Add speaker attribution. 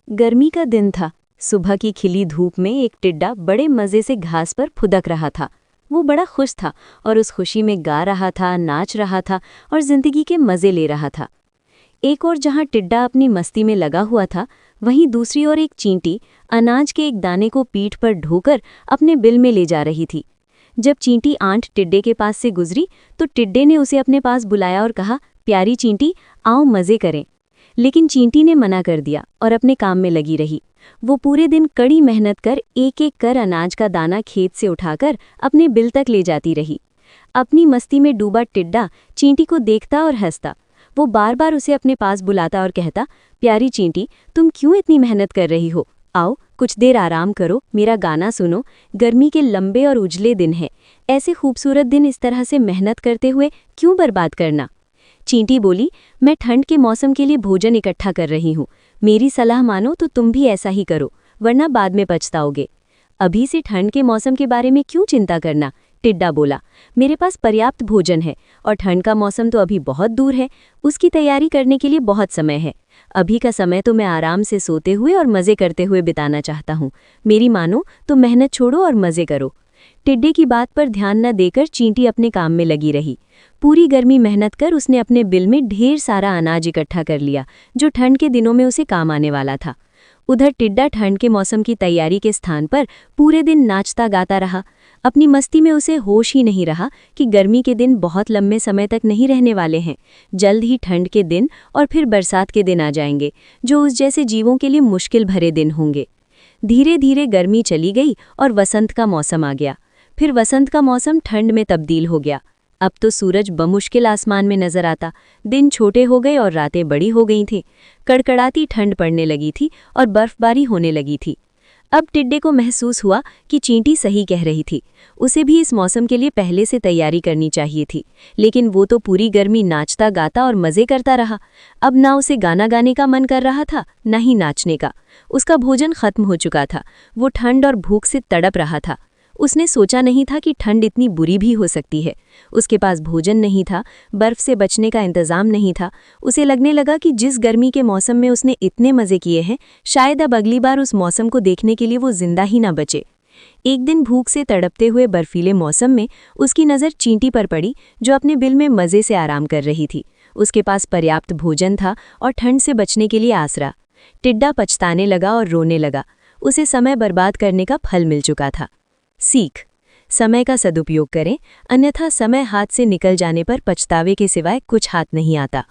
Speaker 1: गर्मी का दिन था। सुबह की खिली धूप में एक टिड्डा बड़े मजे से घास पर फुदक रहा था। वो बड़ा खुश था और उस खुशी में गा रहा था, नाच रहा था और जिंदगी के मजे ले रहा था। एक और जहां टिड्डा अपनी मस्ती में लगा हुआ था, वहीं दूसरी ओर एक चींटी अनाज के एक दाने को पीठ पर ढोकर अपने बिल में ले जा रही थी। जब चींटी आंट टिड्डे के पास से गुजरी तो टिड्डे ने उसे अपने पास बुलाया और कहा, प्यारी चींटी, आओ मजे करें। लेकिन चींटी ने मना कर दिया और अपने काम में लगी रही। वो पूरे दिन कड़ी मेहनत कर एक एक कर अनाज का दाना खेत से उठाकर अपने बिल तक ले जाती रही। अपनी मस्ती में डूबा टिड्डा चींटी को देखता और हंसता। वो बार बार उसे अपने पास बुलाता और कहता, प्यारी चींटी, तुम क्यों इतनी मेहनत कर रही हो? आओ कुछ देर आराम करो, मेरा गाना सुनो। गर्मी के लंबे और उजले दिन हैं, ऐसे खूबसूरत दिन इस तरह से मेहनत करते हुए क्यों बर्बाद करना? चींटी बोली, मैं ठंड के मौसम के लिए भोजन इकट्ठा कर रही हूँ। मेरी सलाह मानो तो तुम भी ऐसा ही करो, वरना बाद में पछताओगे। अभी से ठंड के मौसम के बारे में क्यों चिंता करना? टिड्डा बोला, मेरे पास पर्याप्त भोजन है और ठंड का मौसम तो अभी बहुत दूर है। उसकी तैयारी करने के लिए बहुत समय है। अभी का समय तो मैं आराम से सोते हुए और मज़े करते हुए बिताना चाहता हूँ। मेरी मानो तो मेहनत छोड़ो और मज़े करो। टिड्डे की बात पर ध्यान न देकर चींटी अपने काम में लगी रही। पूरी गर्मी मेहनत कर उसने अपने बिल में ढेर सारा अनाज इकट्ठा कर लिया, जो ठंड के दिनों में उसे काम आने वाला था। उधर टिड्डा ठंड के मौसम की तैयारी के स्थान पर पूरे दिन नाचता गाता रहा। अपनी मस्ती में उसे होश ही नहीं रहा कि गर्मी के दिन बहुत लंबे समय तक नहीं रहने वाले हैं। जल्द ही ठंड के दिन और फिर बरसात के दिन आ जाएंगे, जो उस जैसे जीवों के लिए मुश्किल भरे दिन होंगे। धीरे धीरे गर्मी चली गई और वसंत का मौसम आ गया। फिर वसंत का मौसम ठंड में तब्दील हो गया। अब तो सूरज बमुश्किल आसमान में नजर आता। दिन छोटे हो गए और रातें बड़ी हो गई थीं। कड़कड़ाती ठंड पड़ने लगी थी और बर्फबारी होने लगी थी। अब टिड्डे को महसूस हुआ कि चींटी सही कह रही थी। उसे भी इस मौसम के लिए पहले से तैयारी करनी चाहिए थी, लेकिन वो तो पूरी गर्मी नाचता गाता और मज़े करता रहा। अब ना उसे गाना गाने का मन कर रहा था, ना ही नाचने का। उसका भोजन खत्म हो चुका था। वो ठंड और भूख से तड़प रहा था। उसने सोचा नहीं था कि ठंड इतनी बुरी भी हो सकती है। उसके पास भोजन नहीं था, बर्फ से बचने का इंतजाम नहीं था। उसे लगने लगा कि जिस गर्मी के मौसम में उसने इतने मज़े किए हैं, शायद अब अगली बार उस मौसम को देखने के लिए वो जिंदा ही ना बचे। एक दिन भूख से तड़पते हुए बर्फीले मौसम में उसकी नज़र चींटी पर पड़ी, जो अपने बिल में मज़े से आराम कर रही थी। उसके पास पर्याप्त भोजन था और ठंड से बचने के लिए आसरा। टिड्डा पछताने लगा और रोने लगा। उसे समय बर्बाद करने का फल मिल चुका था। सीख: समय का सदुपयोग करें, अन्यथा समय हाथ से निकल जाने पर पछतावे के सिवाय कुछ हाथ नहीं आता।